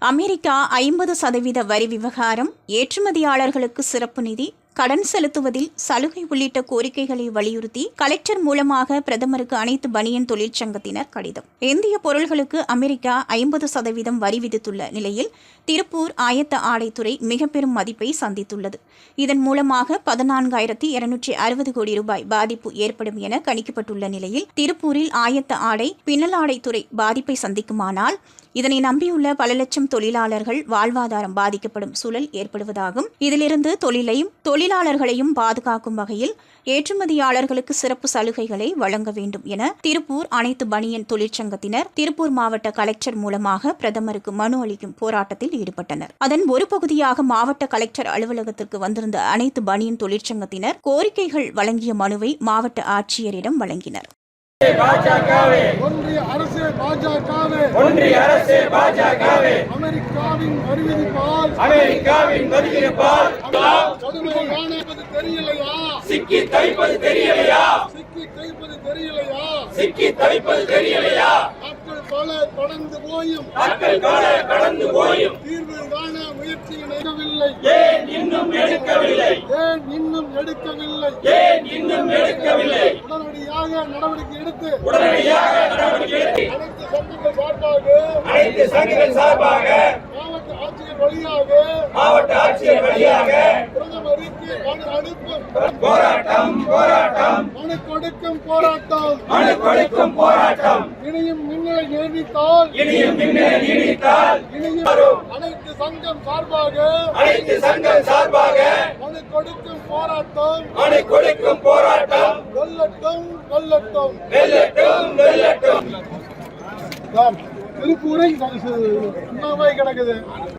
America 50% வரி விவகாரம், ஏற்றுமதியாளர்களுக்கு சிறப்பு நிதி, கடன் செலுத்துவதில் சலுகை உள்ளிட்ட கோரிக்கைகளை வலியுறுத்தி கலெக்டர் மூலமாக பிரதமருக்கு அனைத்து பனியன் தொழிற்சங்கத்தினர் கடிதம். இந்திய பொருள்களுக்கு அமெரிக்கா 50% வரி விதித்துள்ள நிலையில் திருப்பூர் ஆயத்த ஆடைத்துறை மிக பெரும் மதிப்பை சந்தித்துள்ளது. இதன் மூலமாக 14,260 கோடி ரூபாய் பாதிப்பு ஏற்படும் என கணிக்கப்பட்டுள்ள நிலையில் திருப்பூரில் ஆயத்த ஆடை, பின்னலாடைத்துறை பாதிப்பை சந்திக்குமானால் இதனை நம்பியுள்ள பல லட்சம் தொழிலாளர்கள் வாழ்வாதாரம் பாதிக்கப்படும் சூழல் ஏற்படுவதாகும். இதிலிருந்து தொழிலாளர்களையும் பாதுகாக்கும் வகையில் ஏற்றுமதியாளர்களுக்கு சிறப்பு சலுகைகளை வழங்க வேண்டும் என திருப்பூர் அனைத்து பனியன் தொழிற்சங்கத்தினர் திருப்பூர் மாவட்ட கலெக்டர் மூலமாக பிரதமருக்கு மனு அளிக்கும் போராட்டத்தில் ஈடுபட்டனர். அதன் ஒரு பகுதியாக மாவட்ட கலெக்டர் அலுவலகத்திற்கு வந்திருந்த அனைத்து பனியன் தொழிற்சங்கத்தினர் கோரிக்கைகள் வழங்கிய மனுவை மாவட்ட ஆட்சியரிடம் வழங்கினர். ஒன்றிய அரசு பாஜகவே அமெரிக்காவின் வரி விதிப்பால் சிக்கி தவிப்பது தெரியலையா? நாட்கள் பல கடந்து போயும் தீர்வு காண முயற்சி எடுக்கவில்லை. ஏன் இன்னும் எடுக்கவில்லை? உடனடியாக நடவடிக்கை எடுத்து அனைத்து சங்கங்கள் சார்பாக மாவட்ட ஆட்சியர் வழியாக பிரதமருக்கு மனு அனுப்பும் மனு கொடுக்கும் போராட்டம் இனியும் மின்னலை நீடித்தால் அனைத்து சங்கம் சார்பாக மனு கொடுக்கும் போராட்டம் வெல்லட்டும். திருப்பூரை கிடக்குது.